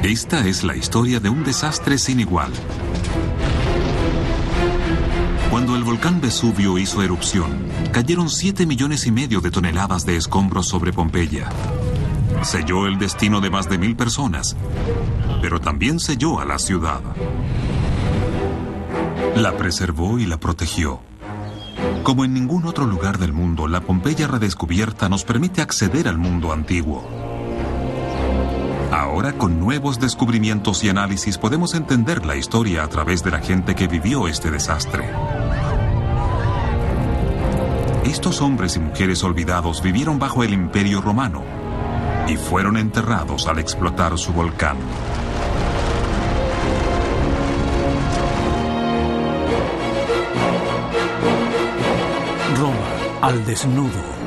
Esta es la historia de un desastre sin igual. Cuando el volcán Vesubio hizo erupción, cayeron 7,5 millones de toneladas de escombros sobre Pompeya. Selló el destino de más de 1,000 personas, pero también selló a la ciudad. La preservó y la protegió. Como en ningún otro lugar del mundo, la Pompeya redescubierta nos permite acceder al mundo antiguo. Ahora, con nuevos descubrimientos y análisis, podemos entender la historia a través de la gente que vivió este desastre. Estos hombres y mujeres olvidados vivieron bajo el Imperio Romano y fueron enterrados al explotar su volcán. Roma al desnudo.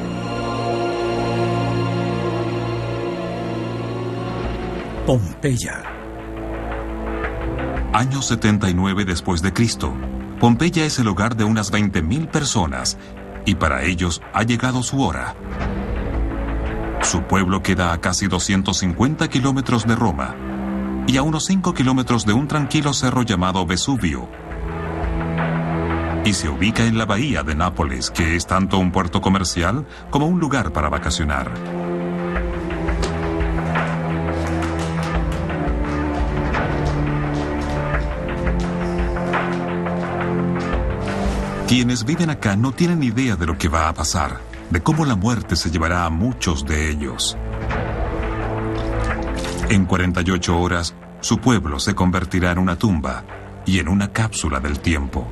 Pompeya. Año 79 después de Cristo. Pompeya es el hogar de unas 20,000 personas y para ellos ha llegado su hora. Su pueblo queda a casi 250 kilómetros de Roma y a unos 5 kilómetros de un tranquilo cerro llamado Vesubio. Y se ubica en la bahía de Nápoles, que es tanto un puerto comercial como un lugar para vacacionar. Quienes viven acá no tienen idea de lo que va a pasar, de cómo la muerte se llevará a muchos de ellos. En 48 horas, su pueblo se convertirá en una tumba y en una cápsula del tiempo.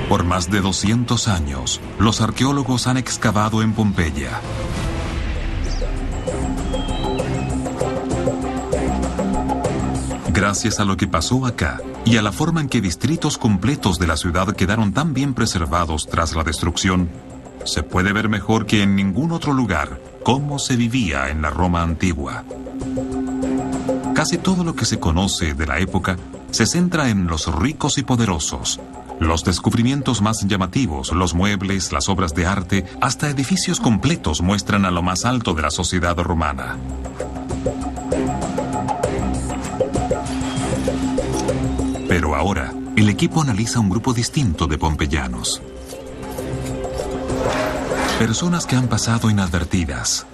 Por más de 200 años, los arqueólogos han excavado en Pompeya. Gracias a lo que pasó acá y a la forma en que distritos completos de la ciudad quedaron tan bien preservados tras la destrucción, se puede ver mejor que en ningún otro lugar cómo se vivía en la Roma antigua. Casi todo lo que se conoce de la época se centra en los ricos y poderosos. Los descubrimientos más llamativos, los muebles, las obras de arte, hasta edificios completos muestran a lo más alto de la sociedad romana. Pero ahora, el equipo analiza un grupo distinto de pompeyanos. Personas que han pasado inadvertidas.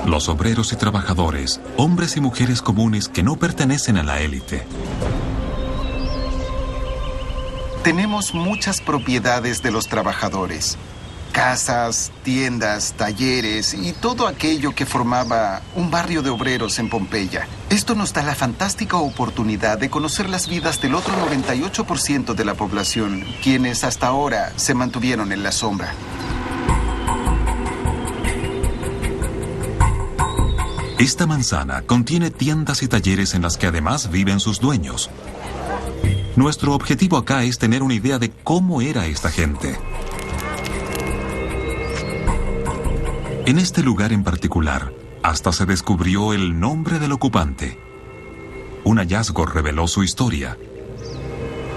Los obreros y trabajadores, hombres y mujeres comunes que no pertenecen a la élite. Tenemos muchas propiedades de los trabajadores. Casas, tiendas, talleres y todo aquello que formaba un barrio de obreros en Pompeya. Esto nos da la fantástica oportunidad de conocer las vidas del otro 98% de la población, quienes hasta ahora se mantuvieron en la sombra. Esta manzana contiene tiendas y talleres en las que además viven sus dueños. Nuestro objetivo acá es tener una idea de cómo era esta gente. En este lugar en particular, hasta se descubrió el nombre del ocupante. Un hallazgo reveló su historia.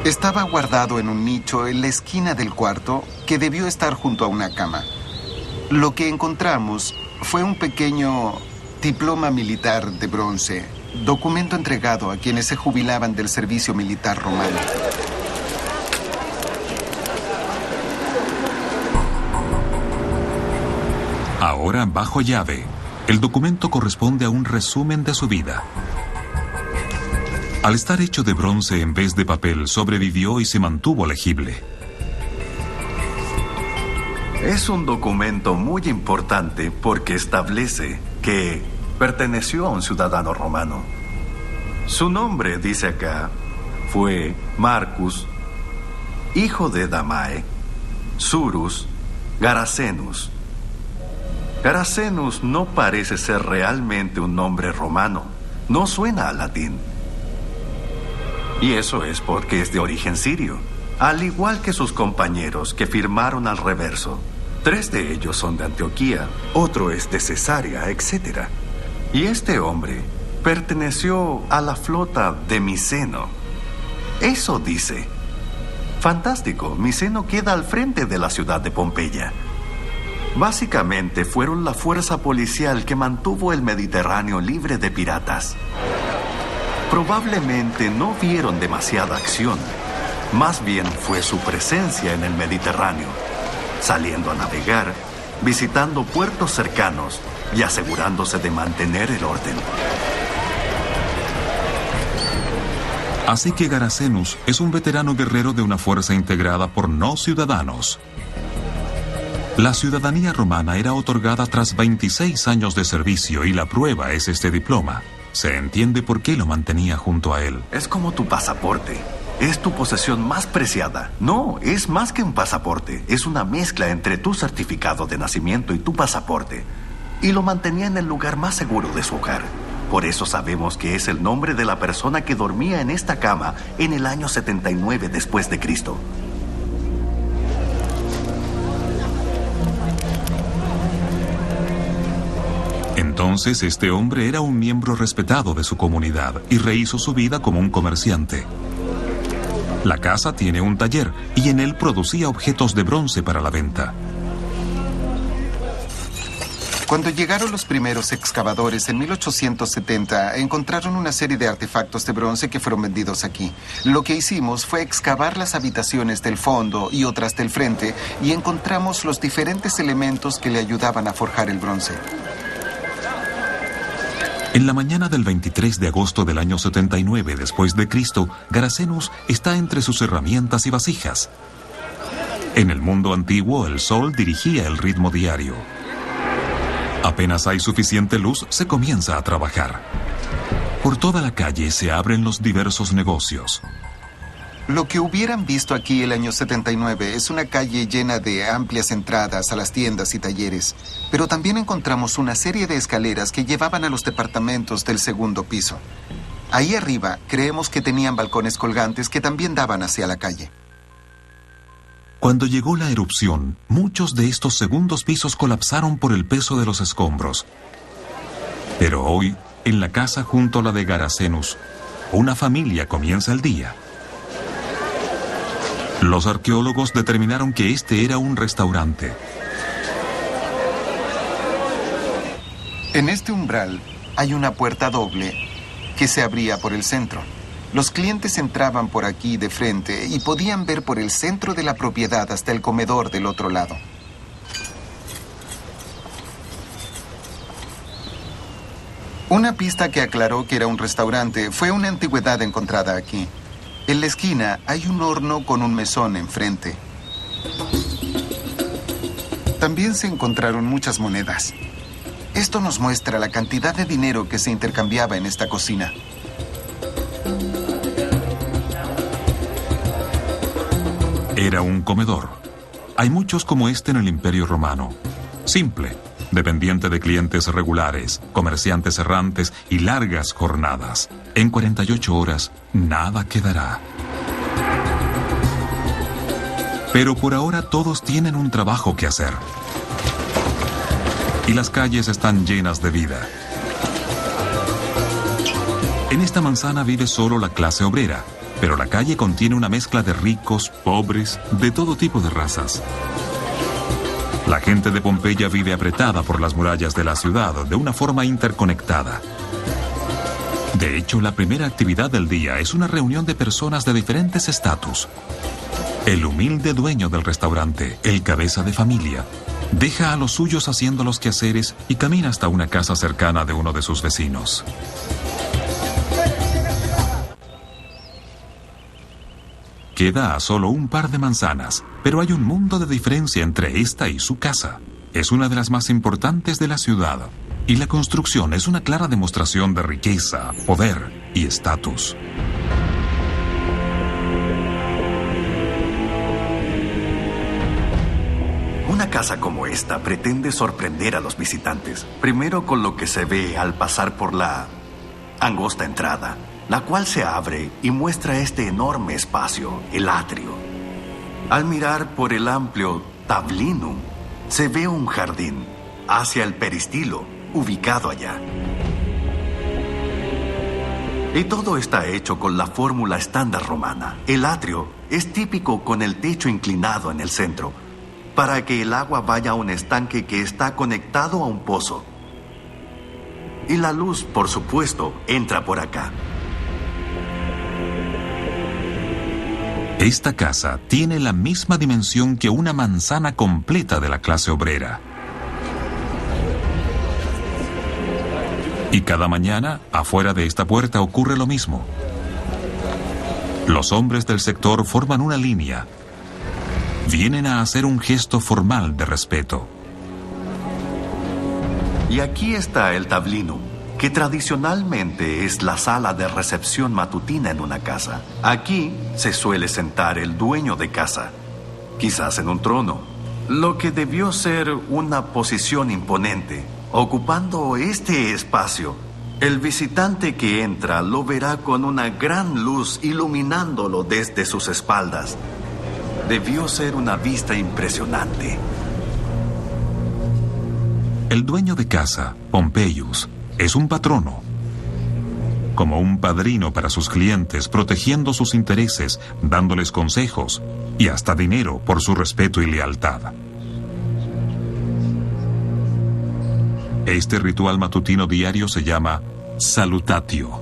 Estaba guardado en un nicho en la esquina del cuarto que debió estar junto a una cama. Lo que encontramos fue un pequeño diploma militar de bronce, documento entregado a quienes se jubilaban del servicio militar romano. Ahora, bajo llave, el documento corresponde a un resumen de su vida. Al estar hecho de bronce en vez de papel, sobrevivió y se mantuvo legible. Es un documento muy importante porque establece que perteneció a un ciudadano romano. Su nombre, dice acá, fue Marcus, hijo de Damae, Surus, Garasenus. Garasenus no parece ser realmente un nombre romano, no suena a latín. Y eso es porque es de origen sirio, al igual que sus compañeros que firmaron al reverso. 3 de ellos son de Antioquía, otro es de Cesarea, etc. Y este hombre perteneció a la flota de Miceno. Eso dice. Fantástico, Miceno queda al frente de la ciudad de Pompeya. Básicamente fueron la fuerza policial que mantuvo el Mediterráneo libre de piratas. Probablemente no vieron demasiada acción. Más bien fue su presencia en el Mediterráneo, saliendo a navegar, visitando puertos cercanos y asegurándose de mantener el orden. Así que Garasenus es un veterano guerrero de una fuerza integrada por no ciudadanos. La ciudadanía romana era otorgada tras 26 años de servicio y la prueba es este diploma. Se entiende por qué lo mantenía junto a él. Es como tu pasaporte. Es tu posesión más preciada. No, es más que un pasaporte. Es una mezcla entre tu certificado de nacimiento y tu pasaporte. Y lo mantenía en el lugar más seguro de su hogar. Por eso sabemos que es el nombre de la persona que dormía en esta cama en el año 79 después de Cristo. Entonces este hombre era un miembro respetado de su comunidad y rehizo su vida como un comerciante. La casa tiene un taller y en él producía objetos de bronce para la venta. Cuando llegaron los primeros excavadores en 1870, encontraron una serie de artefactos de bronce que fueron vendidos aquí. Lo que hicimos fue excavar las habitaciones del fondo y otras del frente y encontramos los diferentes elementos que le ayudaban a forjar el bronce. En la mañana del 23 de agosto del año 79 después de Cristo, Garasenus está entre sus herramientas y vasijas. En el mundo antiguo, el sol dirigía el ritmo diario. Apenas hay suficiente luz, se comienza a trabajar. Por toda la calle se abren los diversos negocios. Lo que hubieran visto aquí el año 79 es una calle llena de amplias entradas a las tiendas y talleres, pero también encontramos una serie de escaleras que llevaban a los departamentos del segundo piso. Ahí arriba creemos que tenían balcones colgantes que también daban hacia la calle. Cuando llegó la erupción, muchos de estos segundos pisos colapsaron por el peso de los escombros. Pero hoy, en la casa junto a la de Garasenus, una familia comienza el día. Los arqueólogos determinaron que este era un restaurante. En este umbral hay una puerta doble que se abría por el centro. Los clientes entraban por aquí de frente y podían ver por el centro de la propiedad hasta el comedor del otro lado. Una pista que aclaró que era un restaurante fue una antigüedad encontrada aquí. En la esquina hay un horno con un mesón enfrente. También se encontraron muchas monedas. Esto nos muestra la cantidad de dinero que se intercambiaba en esta cocina. Era un comedor. Hay muchos como este en el Imperio Romano. Simple, dependiente de clientes regulares, comerciantes errantes y largas jornadas. En 48 horas, nada quedará. Pero por ahora todos tienen un trabajo que hacer. Y las calles están llenas de vida. En esta manzana vive solo la clase obrera, pero la calle contiene una mezcla de ricos, pobres, de todo tipo de razas. La gente de Pompeya vive apretada por las murallas de la ciudad de una forma interconectada. De hecho, la primera actividad del día es una reunión de personas de diferentes estatus. El humilde dueño del restaurante, el cabeza de familia, deja a los suyos haciendo los quehaceres y camina hasta una casa cercana de uno de sus vecinos. Queda a solo un par de manzanas, pero hay un mundo de diferencia entre esta y su casa. Es una de las más importantes de la ciudad, y la construcción es una clara demostración de riqueza, poder y estatus. Una casa como esta pretende sorprender a los visitantes. Primero con lo que se ve al pasar por la angosta entrada, la cual se abre y muestra este enorme espacio, el atrio. Al mirar por el amplio tablinum, se ve un jardín hacia el peristilo, ubicado allá. Y todo está hecho con la fórmula estándar romana. El atrio es típico con el techo inclinado en el centro, para que el agua vaya a un estanque que está conectado a un pozo. Y la luz, por supuesto, entra por acá. Esta casa tiene la misma dimensión que una manzana completa de la clase obrera. Y cada mañana, afuera de esta puerta ocurre lo mismo. Los hombres del sector forman una línea. Vienen a hacer un gesto formal de respeto. Y aquí está el tablino, que tradicionalmente es la sala de recepción matutina en una casa. Aquí se suele sentar el dueño de casa, quizás en un trono, lo que debió ser una posición imponente. Ocupando este espacio, el visitante que entra lo verá con una gran luz iluminándolo desde sus espaldas. Debió ser una vista impresionante. El dueño de casa, Pompeius, es un patrono. Como un padrino para sus clientes, protegiendo sus intereses, dándoles consejos y hasta dinero por su respeto y lealtad. Este ritual matutino diario se llama salutatio.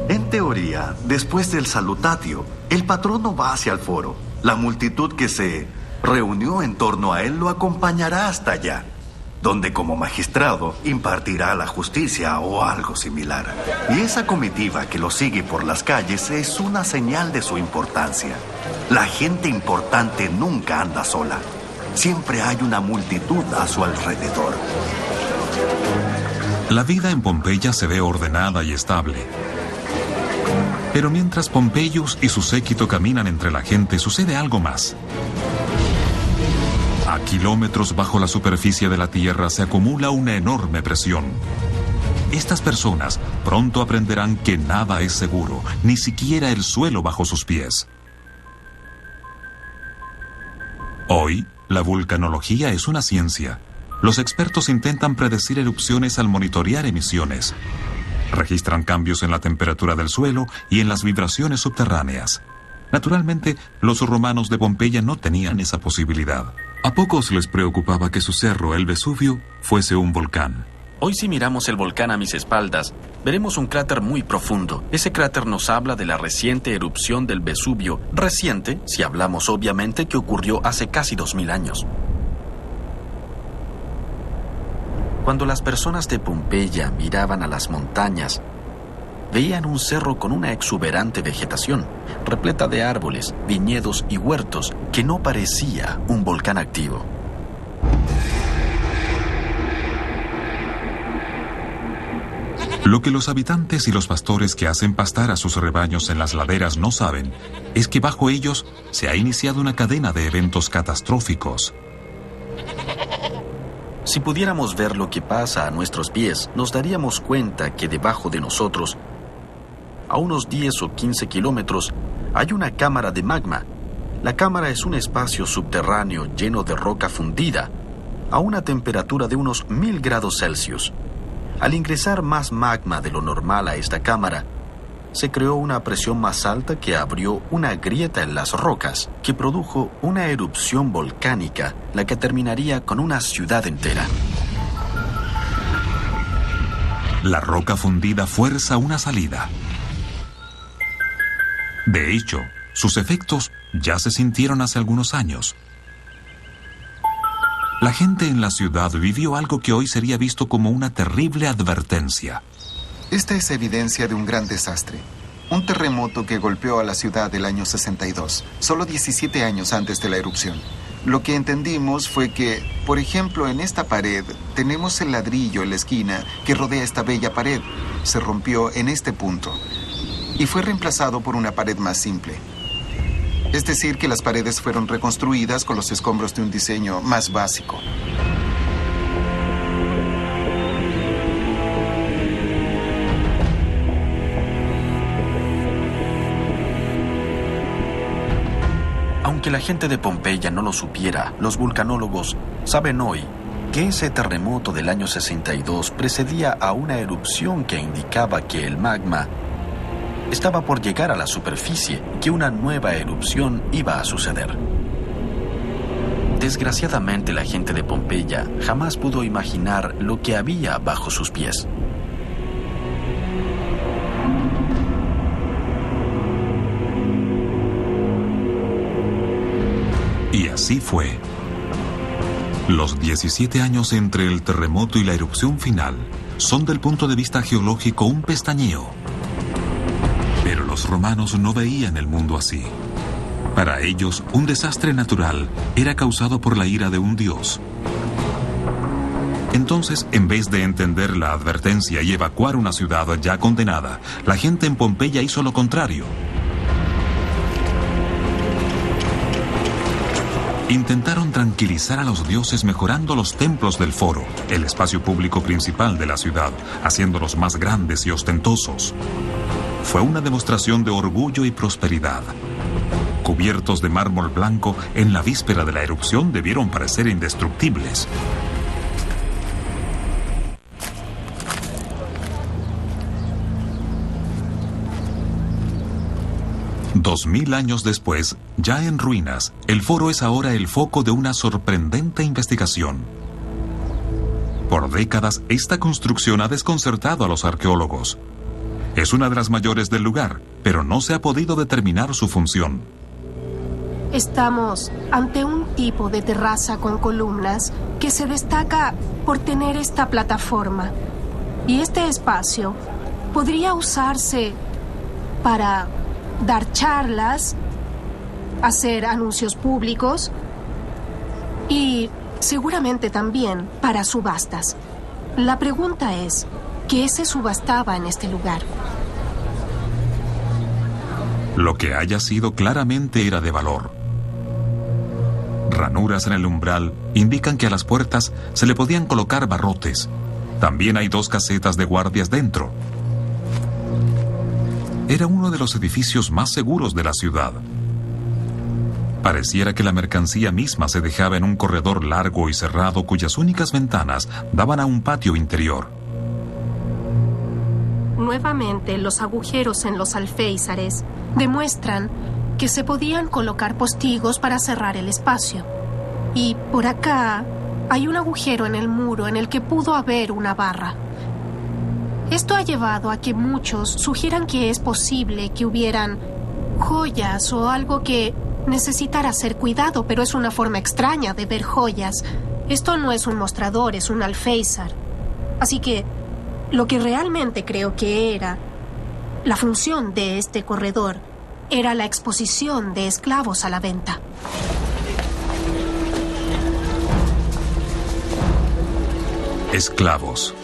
En teoría, después del salutatio, el patrono va hacia el foro. La multitud que se reunió en torno a él lo acompañará hasta allá, donde como magistrado impartirá la justicia o algo similar. Y esa comitiva que lo sigue por las calles es una señal de su importancia. La gente importante nunca anda sola. Siempre hay una multitud a su alrededor. La vida en Pompeya se ve ordenada y estable. Pero mientras Pompeius y su séquito caminan entre la gente, sucede algo más. A kilómetros bajo la superficie de la tierra se acumula una enorme presión. Estas personas pronto aprenderán que nada es seguro, ni siquiera el suelo bajo sus pies. Hoy, la vulcanología es una ciencia. Los expertos intentan predecir erupciones al monitorear emisiones. Registran cambios en la temperatura del suelo y en las vibraciones subterráneas. Naturalmente, los romanos de Pompeya no tenían esa posibilidad. A pocos les preocupaba que su cerro, el Vesubio, fuese un volcán. Hoy si miramos el volcán a mis espaldas, veremos un cráter muy profundo. Ese cráter nos habla de la reciente erupción del Vesubio. Reciente, si hablamos obviamente que ocurrió hace casi 2000 años. Cuando las personas de Pompeya miraban a las montañas, veían un cerro con una exuberante vegetación, repleta de árboles, viñedos y huertos, que no parecía un volcán activo. Lo que los habitantes y los pastores que hacen pastar a sus rebaños en las laderas no saben es que bajo ellos se ha iniciado una cadena de eventos catastróficos. Si pudiéramos ver lo que pasa a nuestros pies, nos daríamos cuenta que debajo de nosotros, a unos 10 o 15 kilómetros, hay una cámara de magma. La cámara es un espacio subterráneo lleno de roca fundida, a una temperatura de unos 1000 grados Celsius. Al ingresar más magma de lo normal a esta cámara, se creó una presión más alta que abrió una grieta en las rocas, que produjo una erupción volcánica, la que terminaría con una ciudad entera. La roca fundida fuerza una salida. De hecho, sus efectos ya se sintieron hace algunos años. La gente en la ciudad vivió algo que hoy sería visto como una terrible advertencia. Esta es evidencia de un gran desastre. Un terremoto que golpeó a la ciudad del año 62, solo 17 años antes de la erupción. Lo que entendimos fue que, por ejemplo, en esta pared tenemos el ladrillo en la esquina que rodea esta bella pared. Se rompió en este punto y fue reemplazado por una pared más simple. Es decir, que las paredes fueron reconstruidas con los escombros de un diseño más básico. Aunque la gente de Pompeya no lo supiera, los vulcanólogos saben hoy que ese terremoto del año 62 precedía a una erupción que indicaba que el magma estaba por llegar a la superficie y que una nueva erupción iba a suceder. Desgraciadamente, la gente de Pompeya jamás pudo imaginar lo que había bajo sus pies. Y así fue. Los 17 años entre el terremoto y la erupción final son del punto de vista geológico un pestañeo. Pero los romanos no veían el mundo así. Para ellos, un desastre natural era causado por la ira de un dios. Entonces, en vez de entender la advertencia y evacuar una ciudad ya condenada, la gente en Pompeya hizo lo contrario. Intentaron tranquilizar a los dioses mejorando los templos del foro, el espacio público principal de la ciudad, haciéndolos más grandes y ostentosos. Fue una demostración de orgullo y prosperidad. Cubiertos de mármol blanco, en la víspera de la erupción debieron parecer indestructibles. Dos 2000 años después, ya en ruinas, el foro es ahora el foco de una sorprendente investigación. Por décadas, esta construcción ha desconcertado a los arqueólogos. Es una de las mayores del lugar, pero no se ha podido determinar su función. Estamos ante un tipo de terraza con columnas que se destaca por tener esta plataforma. Y este espacio podría usarse para dar charlas, hacer anuncios públicos y seguramente también para subastas. La pregunta es, ¿qué se subastaba en este lugar? Lo que haya sido claramente era de valor. Ranuras en el umbral indican que a las puertas se le podían colocar barrotes. También hay 2 casetas de guardias dentro. Era uno de los edificios más seguros de la ciudad. Pareciera que la mercancía misma se dejaba en un corredor largo y cerrado cuyas únicas ventanas daban a un patio interior. Nuevamente, los agujeros en los alféizares demuestran que se podían colocar postigos para cerrar el espacio. Y por acá hay un agujero en el muro en el que pudo haber una barra. Esto ha llevado a que muchos sugieran que es posible que hubieran joyas o algo que necesitara ser cuidado, pero es una forma extraña de ver joyas. Esto no es un mostrador, es un alféizar. Así que lo que realmente creo que era la función de este corredor era la exposición de esclavos a la venta. Esclavos.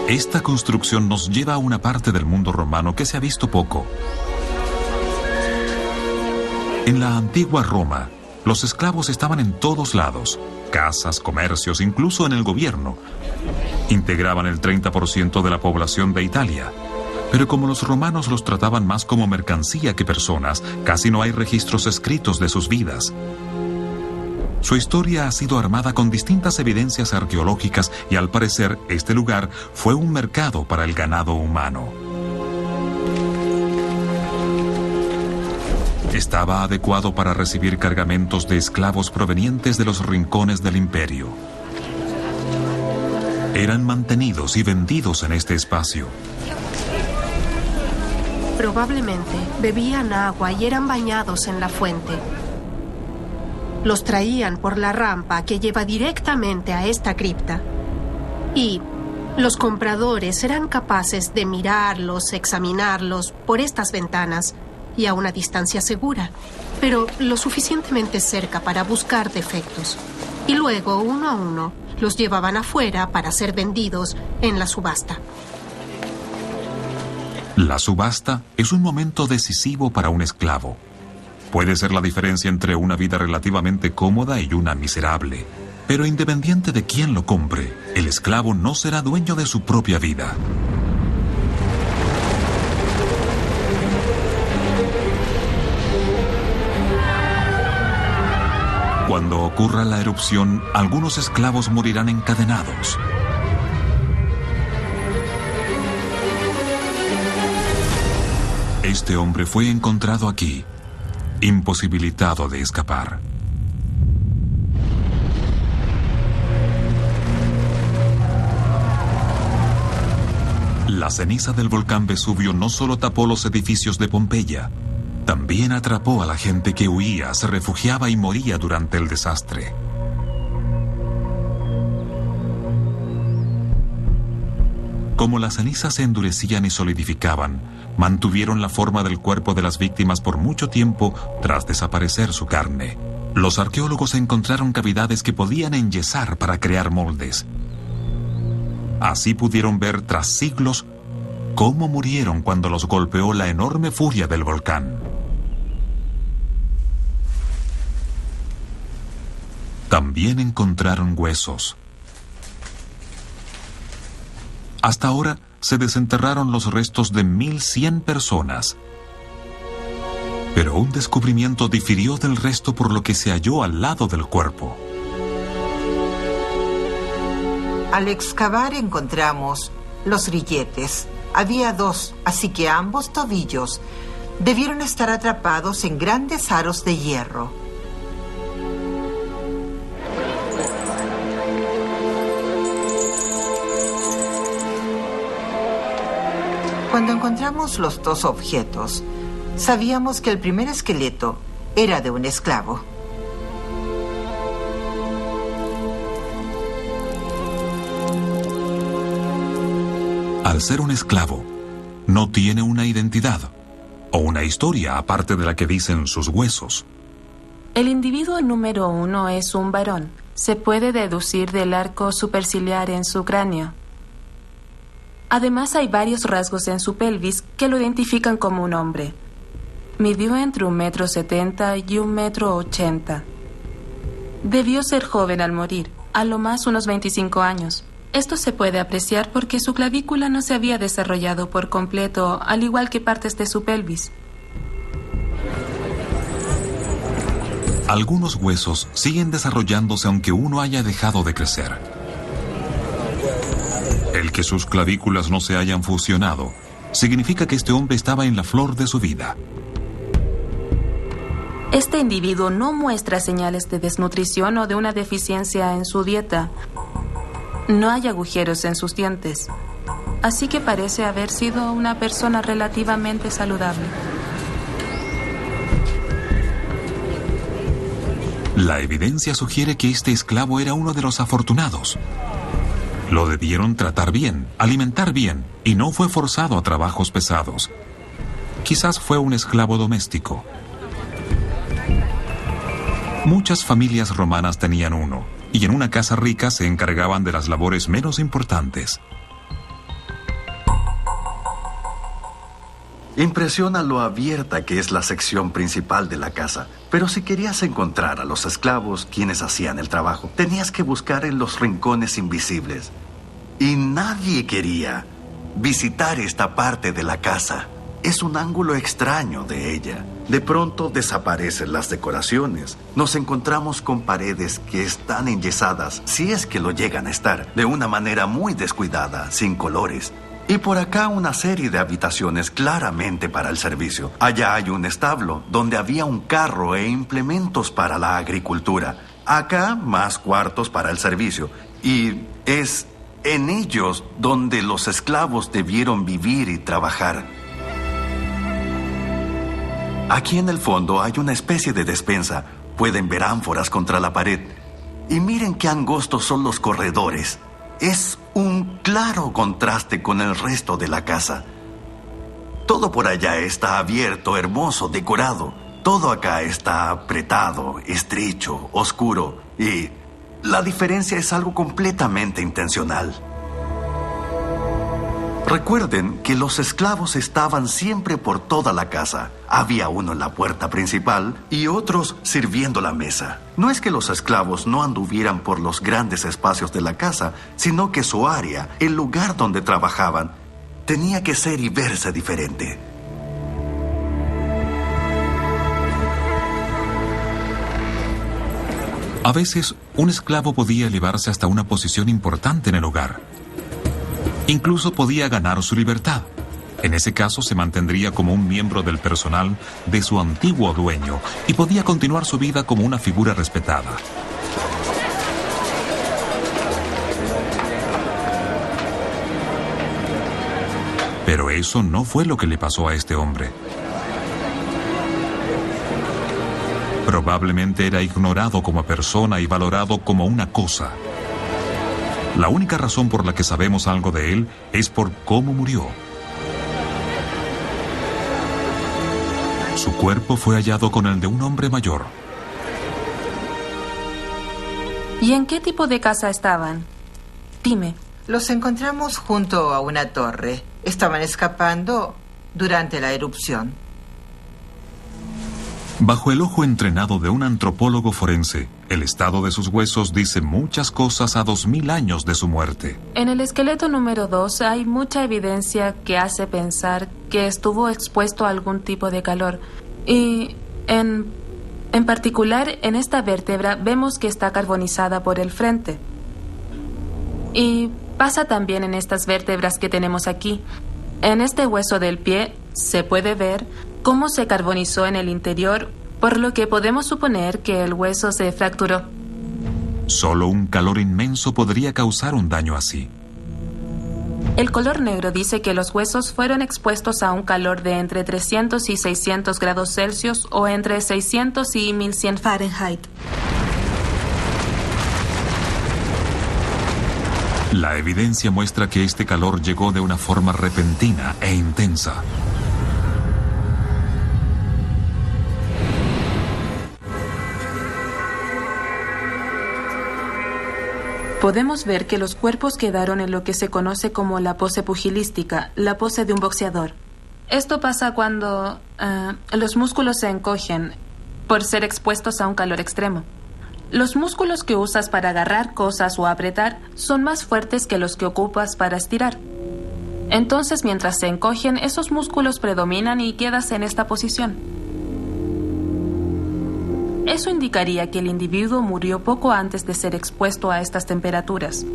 Esta construcción nos lleva a una parte del mundo romano que se ha visto poco. En la antigua Roma, los esclavos estaban en todos lados, casas, comercios, incluso en el gobierno. Integraban el 30% de la población de Italia. Pero como los romanos los trataban más como mercancía que personas, casi no hay registros escritos de sus vidas. Su historia ha sido armada con distintas evidencias arqueológicas y al parecer este lugar fue un mercado para el ganado humano. Estaba adecuado para recibir cargamentos de esclavos provenientes de los rincones del imperio. Eran mantenidos y vendidos en este espacio. Probablemente bebían agua y eran bañados en la fuente. Los traían por la rampa que lleva directamente a esta cripta. Y los compradores eran capaces de mirarlos, examinarlos por estas ventanas y a una distancia segura, pero lo suficientemente cerca para buscar defectos. Y luego, uno a uno, los llevaban afuera para ser vendidos en la subasta. La subasta es un momento decisivo para un esclavo. Puede ser la diferencia entre una vida relativamente cómoda y una miserable. Pero independiente de quién lo compre, el esclavo no será dueño de su propia vida. Cuando ocurra la erupción, algunos esclavos morirán encadenados. Este hombre fue encontrado aquí, imposibilitado de escapar. La ceniza del volcán Vesubio no solo tapó los edificios de Pompeya, también atrapó a la gente que huía, se refugiaba y moría durante el desastre. Como las cenizas se endurecían y solidificaban, mantuvieron la forma del cuerpo de las víctimas por mucho tiempo tras desaparecer su carne. Los arqueólogos encontraron cavidades que podían enyesar para crear moldes. Así pudieron ver tras siglos cómo murieron cuando los golpeó la enorme furia del volcán. También encontraron huesos. Hasta ahora se desenterraron los restos de 1.100 personas. Pero un descubrimiento difirió del resto por lo que se halló al lado del cuerpo. Al excavar encontramos los grilletes. Había 2, así que ambos tobillos debieron estar atrapados en grandes aros de hierro. Cuando encontramos los 2 objetos, sabíamos que el primer esqueleto era de un esclavo. Al ser un esclavo, no tiene una identidad o una historia aparte de la que dicen sus huesos. El individuo número 1 es un varón. Se puede deducir del arco superciliar en su cráneo. Además, hay varios rasgos en su pelvis que lo identifican como un hombre. Midió entre 1,70 m y 1,80 m. Debió ser joven al morir, a lo más unos 25 años. Esto se puede apreciar porque su clavícula no se había desarrollado por completo, al igual que partes de su pelvis. Algunos huesos siguen desarrollándose aunque uno haya dejado de crecer. El que sus clavículas no se hayan fusionado significa que este hombre estaba en la flor de su vida. Este individuo no muestra señales de desnutrición o de una deficiencia en su dieta. No hay agujeros en sus dientes, así que parece haber sido una persona relativamente saludable. La evidencia sugiere que este esclavo era uno de los afortunados. Lo debieron tratar bien, alimentar bien, y no fue forzado a trabajos pesados. Quizás fue un esclavo doméstico. Muchas familias romanas tenían uno, y en una casa rica se encargaban de las labores menos importantes. Impresiona lo abierta que es la sección principal de la casa. Pero si querías encontrar a los esclavos quienes hacían el trabajo, tenías que buscar en los rincones invisibles. Y nadie quería visitar esta parte de la casa. Es un ángulo extraño de ella. De pronto desaparecen las decoraciones. Nos encontramos con paredes que están enyesadas, si es que lo llegan a estar, de una manera muy descuidada, sin colores. Y por acá una serie de habitaciones claramente para el servicio. Allá hay un establo donde había un carro e implementos para la agricultura. Acá más cuartos para el servicio. Y es en ellos donde los esclavos debieron vivir y trabajar. Aquí en el fondo hay una especie de despensa. Pueden ver ánforas contra la pared. Y miren qué angostos son los corredores. Es un claro contraste con el resto de la casa. Todo por allá está abierto, hermoso, decorado. Todo acá está apretado, estrecho, oscuro. Y la diferencia es algo completamente intencional. Recuerden que los esclavos estaban siempre por toda la casa. Había uno en la puerta principal y otros sirviendo la mesa. No es que los esclavos no anduvieran por los grandes espacios de la casa, sino que su área, el lugar donde trabajaban, tenía que ser y verse diferente. A veces, un esclavo podía elevarse hasta una posición importante en el hogar. Incluso podía ganar su libertad. En ese caso, se mantendría como un miembro del personal de su antiguo dueño y podía continuar su vida como una figura respetada. Pero eso no fue lo que le pasó a este hombre. Probablemente era ignorado como persona y valorado como una cosa. La única razón por la que sabemos algo de él es por cómo murió. Su cuerpo fue hallado con el de un hombre mayor. ¿Y en qué tipo de casa estaban? Dime. Los encontramos junto a una torre. Estaban escapando durante la erupción. Bajo el ojo entrenado de un antropólogo forense, el estado de sus huesos dice muchas cosas a 2000 años de su muerte. En el esqueleto número 2 hay mucha evidencia que hace pensar que estuvo expuesto a algún tipo de calor. Y en particular, en esta vértebra vemos que está carbonizada por el frente. Y pasa también en estas vértebras que tenemos aquí. En este hueso del pie se puede ver cómo se carbonizó en el interior, por lo que podemos suponer que el hueso se fracturó. Solo un calor inmenso podría causar un daño así. El color negro dice que los huesos fueron expuestos a un calor de entre 300 y 600 grados Celsius o entre 600 y 1100 Fahrenheit. La evidencia muestra que este calor llegó de una forma repentina e intensa. Podemos ver que los cuerpos quedaron en lo que se conoce como la pose pugilística, la pose de un boxeador. Esto pasa cuando los músculos se encogen por ser expuestos a un calor extremo. Los músculos que usas para agarrar cosas o apretar son más fuertes que los que ocupas para estirar. Entonces, mientras se encogen, esos músculos predominan y quedas en esta posición. Eso indicaría que el individuo murió poco antes de ser expuesto a estas temperaturas.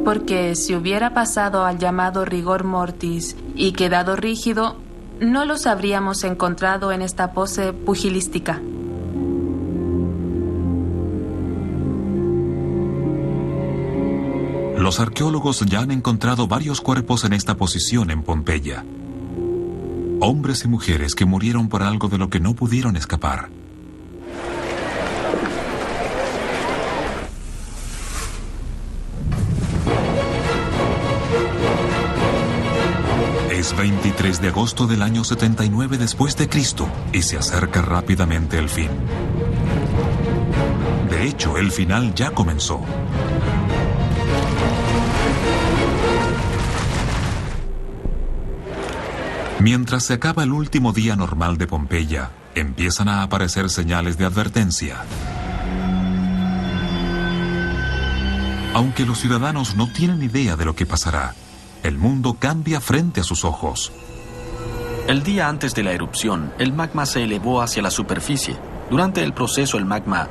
Porque si hubiera pasado al llamado rigor mortis y quedado rígido, no los habríamos encontrado en esta pose pugilística. Los arqueólogos ya han encontrado varios cuerpos en esta posición en Pompeya. Hombres y mujeres que murieron por algo de lo que no pudieron escapar. Es 23 de agosto del año 79 después de Cristo y se acerca rápidamente el fin. De hecho, el final ya comenzó. Mientras se acaba el último día normal de Pompeya, empiezan a aparecer señales de advertencia. Aunque los ciudadanos no tienen idea de lo que pasará, el mundo cambia frente a sus ojos. El día antes de la erupción, el magma se elevó hacia la superficie. Durante el proceso, el magma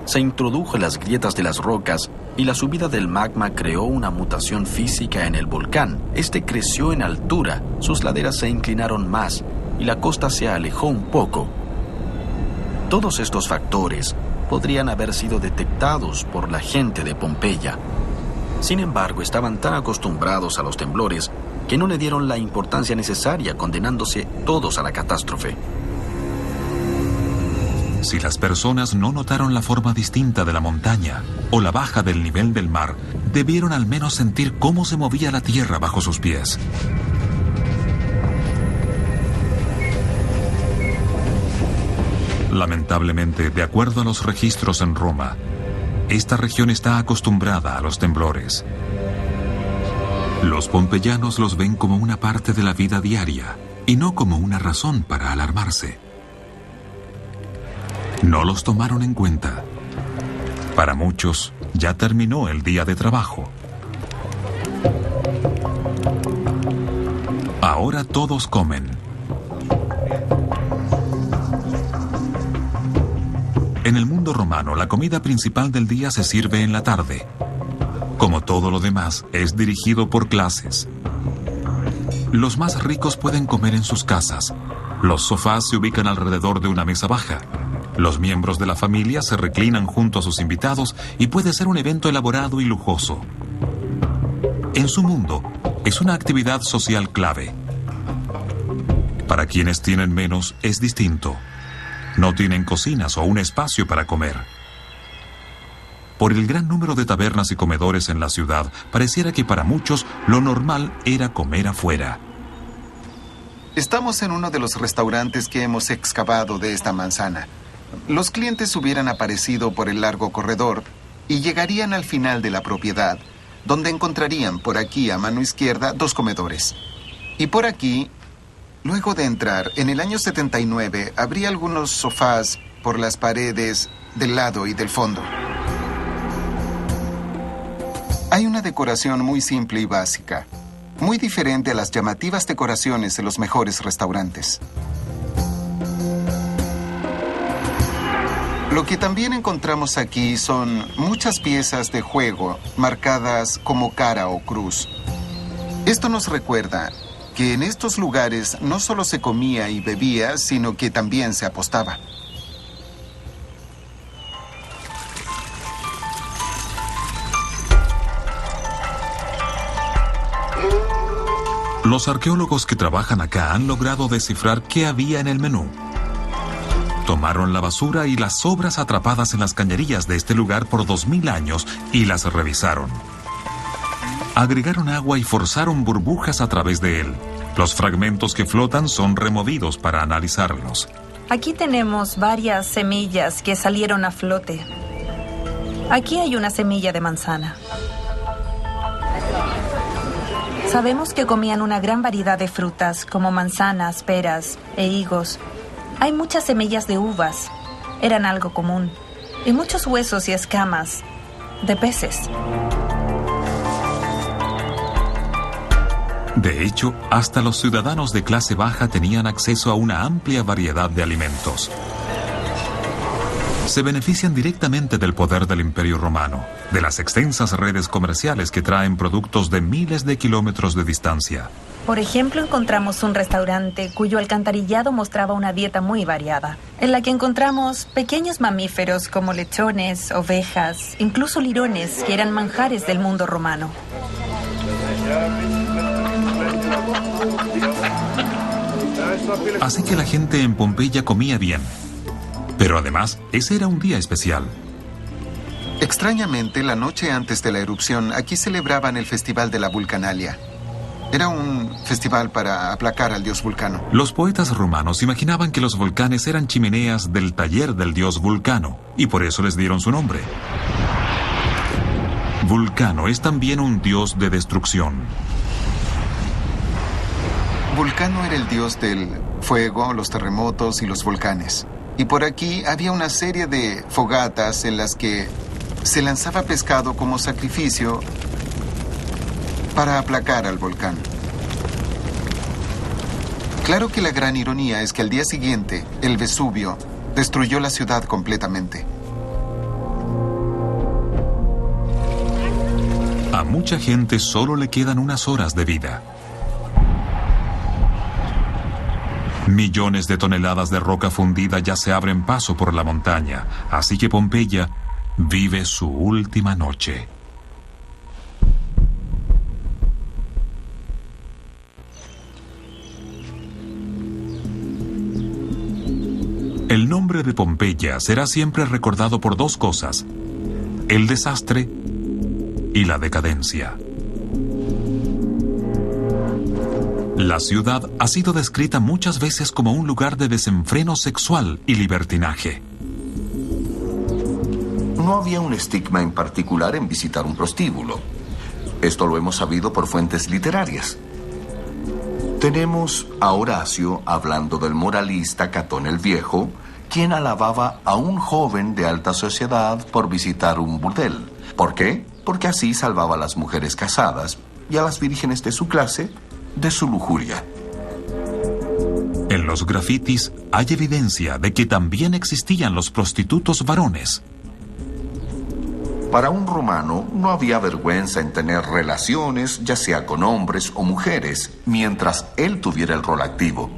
se introdujo en las grietas de las rocas y la subida del magma creó una mutación física en el volcán. Este creció en altura, sus laderas se inclinaron más y la costa se alejó un poco. Todos estos factores podrían haber sido detectados por la gente de Pompeya. Sin embargo, estaban tan acostumbrados a los temblores que no le dieron la importancia necesaria, condenándose todos a la catástrofe. Si las personas no notaron la forma distinta de la montaña o la baja del nivel del mar, debieron al menos sentir cómo se movía la tierra bajo sus pies. Lamentablemente, de acuerdo a los registros en Roma, esta región está acostumbrada a los temblores. Los pompeyanos los ven como una parte de la vida diaria y no como una razón para alarmarse. No los tomaron en cuenta. Para muchos, ya terminó el día de trabajo. Ahora todos comen. En el mundo romano, la comida principal del día se sirve en la tarde. Como todo lo demás, es dirigido por clases. Los más ricos pueden comer en sus casas. Los sofás se ubican alrededor de una mesa baja. Los miembros de la familia se reclinan junto a sus invitados y puede ser un evento elaborado y lujoso. En su mundo, es una actividad social clave. Para quienes tienen menos, es distinto. No tienen cocinas o un espacio para comer. Por el gran número de tabernas y comedores en la ciudad, pareciera que para muchos lo normal era comer afuera. Estamos en uno de los restaurantes que hemos excavado de esta manzana. Los clientes hubieran aparecido por el largo corredor y llegarían al final de la propiedad, donde encontrarían por aquí a mano izquierda 2 comedores. Y por aquí, luego de entrar, en el año 79, habría algunos sofás por las paredes del lado y del fondo. Hay una decoración muy simple y básica, muy diferente a las llamativas decoraciones de los mejores restaurantes. Lo que también encontramos aquí son muchas piezas de juego marcadas como cara o cruz. Esto nos recuerda que en estos lugares no solo se comía y bebía, sino que también se apostaba. Los arqueólogos que trabajan acá han logrado descifrar qué había en el menú. Tomaron la basura y las sobras atrapadas en las cañerías de este lugar por 2000 años y las revisaron. Agregaron agua y forzaron burbujas a través de él. Los fragmentos que flotan son removidos para analizarlos. Aquí tenemos varias semillas que salieron a flote. Aquí hay una semilla de manzana. Sabemos que comían una gran variedad de frutas, como manzanas, peras e higos. Hay muchas semillas de uvas. Eran algo común. Y muchos huesos y escamas de peces. De hecho, hasta los ciudadanos de clase baja tenían acceso a una amplia variedad de alimentos. Se benefician directamente del poder del Imperio Romano, de las extensas redes comerciales que traen productos de miles de kilómetros de distancia. Por ejemplo, encontramos un restaurante cuyo alcantarillado mostraba una dieta muy variada, en la que encontramos pequeños mamíferos como lechones, ovejas, incluso lirones, que eran manjares del mundo romano. Así que la gente en Pompeya comía bien. Pero además, ese era un día especial. Extrañamente, la noche antes de la erupción, aquí celebraban el Festival de la Vulcanalia. Era un festival para aplacar al dios Vulcano. Los poetas romanos imaginaban que los volcanes eran chimeneas del taller del dios Vulcano, y por eso les dieron su nombre. Vulcano es también un dios de destrucción. Vulcano era el dios del fuego, los terremotos y los volcanes. Y por aquí había una serie de fogatas en las que se lanzaba pescado como sacrificio para aplacar al volcán. Claro que la gran ironía es que al día siguiente, el Vesubio destruyó la ciudad completamente. A mucha gente solo le quedan unas horas de vida. Millones de toneladas de roca fundida ya se abren paso por la montaña, así que Pompeya vive su última noche. El nombre de Pompeya será siempre recordado por 2 cosas: el desastre y la decadencia. La ciudad ha sido descrita muchas veces como un lugar de desenfreno sexual y libertinaje. No había un estigma en particular en visitar un prostíbulo. Esto lo hemos sabido por fuentes literarias. Tenemos a Horacio hablando del moralista Catón el Viejo, quien alababa a un joven de alta sociedad por visitar un burdel. ¿Por qué? Porque así salvaba a las mujeres casadas y a las vírgenes de su clase de su lujuria. El En los grafitis hay evidencia de que también existían los prostitutos varones. Para un romano no había vergüenza en tener relaciones, ya sea con hombres o mujeres, mientras él tuviera el rol activo.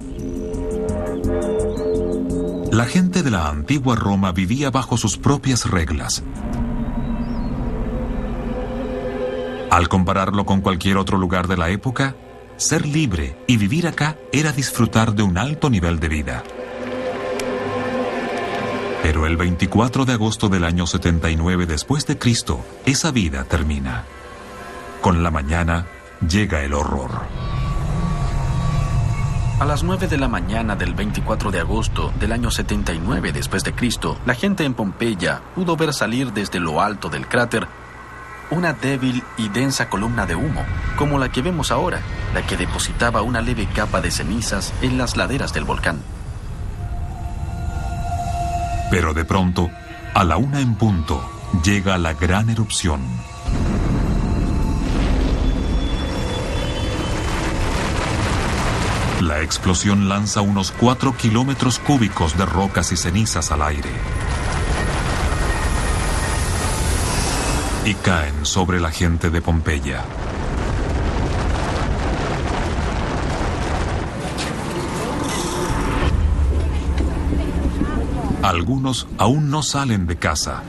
La gente de la antigua Roma vivía bajo sus propias reglas. Al compararlo con cualquier otro lugar de la época, ser libre y vivir acá era disfrutar de un alto nivel de vida. Pero el 24 de agosto del año 79 después de Cristo, esa vida termina. Con la mañana llega el horror. A las 9 de la mañana del 24 de agosto del año 79 después de Cristo, la gente en Pompeya pudo ver salir desde lo alto del cráter una débil y densa columna de humo, como la que vemos ahora, la que depositaba una leve capa de cenizas en las laderas del volcán. Pero de pronto, a la 1 en punto, llega la gran erupción. La explosión lanza unos 4 kilómetros cúbicos de rocas y cenizas al aire. Y caen sobre la gente de Pompeya. Algunos aún no salen de casa.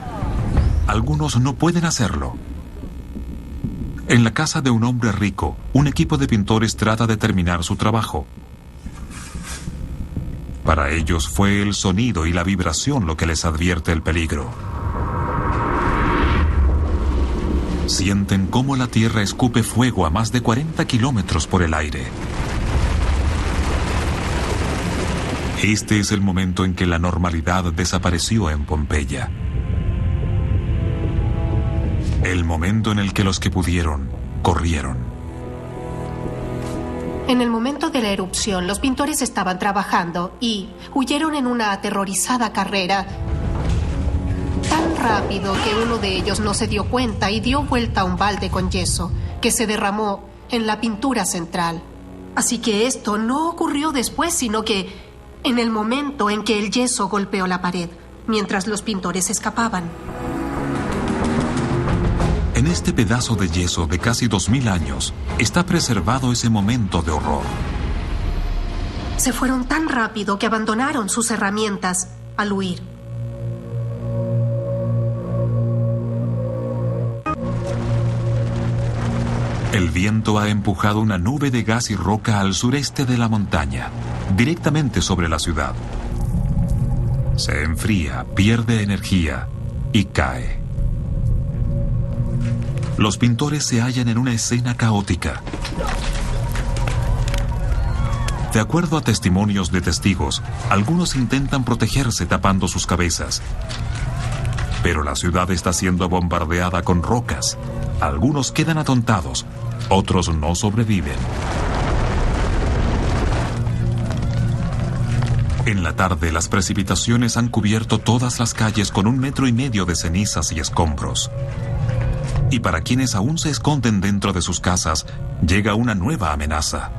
Algunos no pueden hacerlo. En la casa de un hombre rico, un equipo de pintores trata de terminar su trabajo. Para ellos fue el sonido y la vibración lo que les advierte el peligro. Sienten cómo la tierra escupe fuego a más de 40 kilómetros por el aire. Este es el momento en que la normalidad desapareció en Pompeya. El momento en el que los que pudieron, corrieron. En el momento de la erupción, los pintores estaban trabajando y huyeron en una aterrorizada carrera tan rápido que uno de ellos no se dio cuenta y dio vuelta a un balde con yeso que se derramó en la pintura central. Así que esto no ocurrió después, sino que en el momento en que el yeso golpeó la pared, mientras los pintores escapaban. En este pedazo de yeso de casi 2000 años está preservado ese momento de horror. Se fueron tan rápido que abandonaron sus herramientas al huir. El viento ha empujado una nube de gas y roca al sureste de la montaña, directamente sobre la ciudad. Se enfría, pierde energía y cae. Los pintores se hallan en una escena caótica. De acuerdo a testimonios de testigos, algunos intentan protegerse tapando sus cabezas. Pero la ciudad está siendo bombardeada con rocas. Algunos quedan atontados, otros no sobreviven. En la tarde, las precipitaciones han cubierto todas las calles con 1,5 metros de cenizas y escombros. Y para quienes aún se esconden dentro de sus casas, llega una nueva amenaza.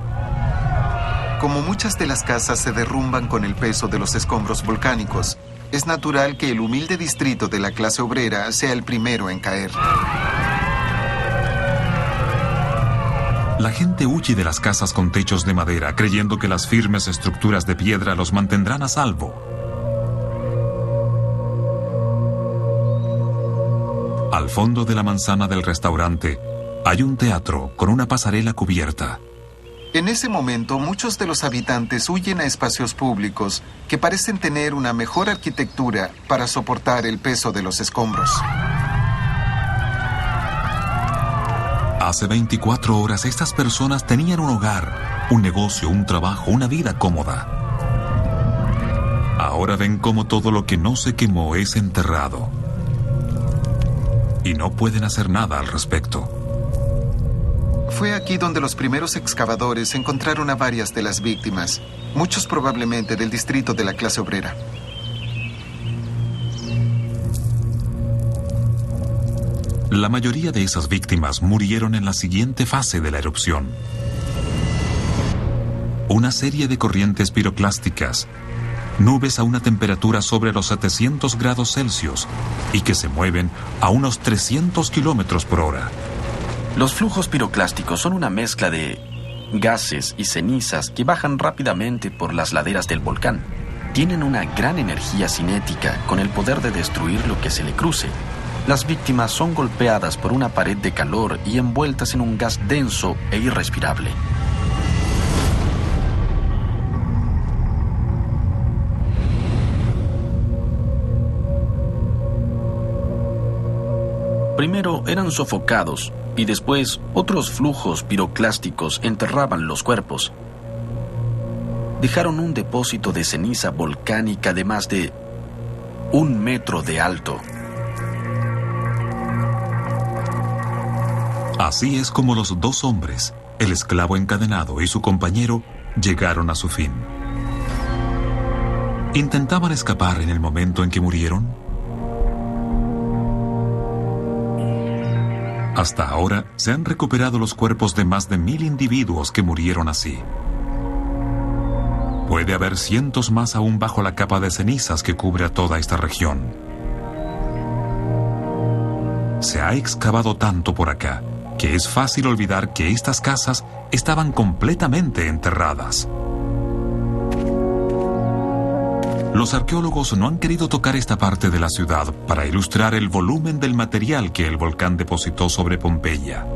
Como muchas de las casas se derrumban con el peso de los escombros volcánicos, es natural que el humilde distrito de la clase obrera sea el primero en caer. La gente huye de las casas con techos de madera, creyendo que las firmes estructuras de piedra los mantendrán a salvo. Al fondo de la manzana del restaurante hay un teatro con una pasarela cubierta. En ese momento, muchos de los habitantes huyen a espacios públicos que parecen tener una mejor arquitectura para soportar el peso de los escombros. Hace 24 horas estas personas tenían un hogar, un negocio, un trabajo, una vida cómoda. Ahora ven cómo todo lo que no se quemó es enterrado. Y no pueden hacer nada al respecto. Fue aquí donde los primeros excavadores encontraron a varias de las víctimas, muchos probablemente del distrito de la clase obrera. La mayoría de esas víctimas murieron en la siguiente fase de la erupción. una serie de corrientes piroclásticas, nubes a una temperatura sobre los 700 grados Celsius y que se mueven a unos 300 kilómetros por hora. Los flujos piroclásticos son una mezcla de gases y cenizas que bajan rápidamente por las laderas del volcán. Tienen una gran energía cinética con el poder de destruir lo que se le cruce. Las víctimas son golpeadas por una pared de calor y envueltas en un gas denso e irrespirable. Primero eran sofocados y después otros flujos piroclásticos enterraban los cuerpos. Dejaron un depósito de ceniza volcánica de más de 1 metro de alto. Así es como los 2 hombres, el esclavo encadenado y su compañero, llegaron a su fin. ¿Intentaban escapar en el momento en que murieron? Hasta ahora se han recuperado los cuerpos de más de 1000 individuos que murieron así. Puede haber cientos más aún bajo la capa de cenizas que cubre a toda esta región. Se ha excavado tanto por acá que es fácil olvidar que estas casas estaban completamente enterradas. Los arqueólogos no han querido tocar esta parte de la ciudad para ilustrar el volumen del material que el volcán depositó sobre Pompeya.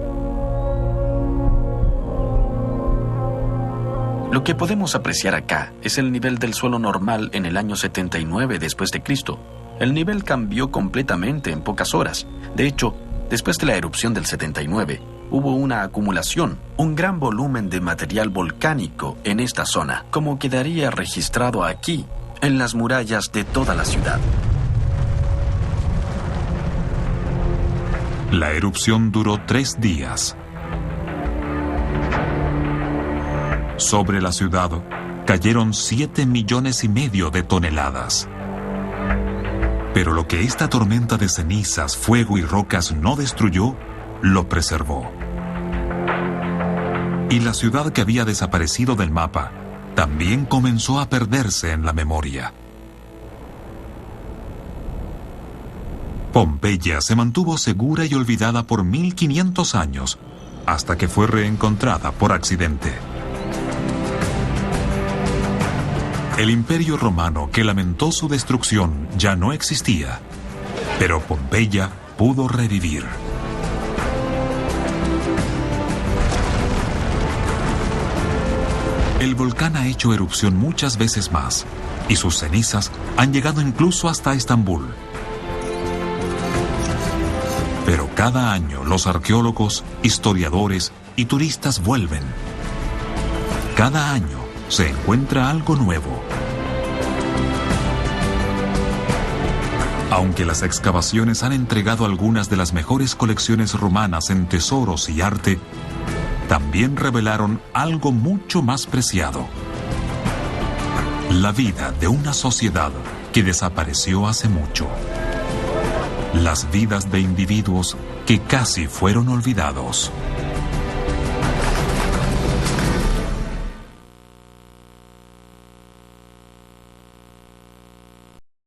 Lo que podemos apreciar acá es el nivel del suelo normal en el año 79 después de Cristo. El nivel cambió completamente en pocas horas. De hecho, después de la erupción del 79, hubo una acumulación, un gran volumen de material volcánico en esta zona, como quedaría registrado aquí, en las murallas de toda la ciudad. La erupción duró 3 días. Sobre la ciudad cayeron 7,5 millones de toneladas. Pero lo que esta tormenta de cenizas, fuego y rocas no destruyó, lo preservó. Y la ciudad que había desaparecido del mapa también comenzó a perderse en la memoria. Pompeya se mantuvo segura y olvidada por 1500 años, hasta que fue reencontrada por accidente. El Imperio Romano, que lamentó su destrucción, ya no existía, pero Pompeya pudo revivir. El volcán ha hecho erupción muchas veces más, y sus cenizas han llegado incluso hasta Estambul. Pero cada año los arqueólogos, historiadores y turistas vuelven. Cada año se encuentra algo nuevo. Aunque las excavaciones han entregado algunas de las mejores colecciones romanas en tesoros y arte, también revelaron algo mucho más preciado: la vida de una sociedad que desapareció hace mucho. Las vidas de individuos que casi fueron olvidados.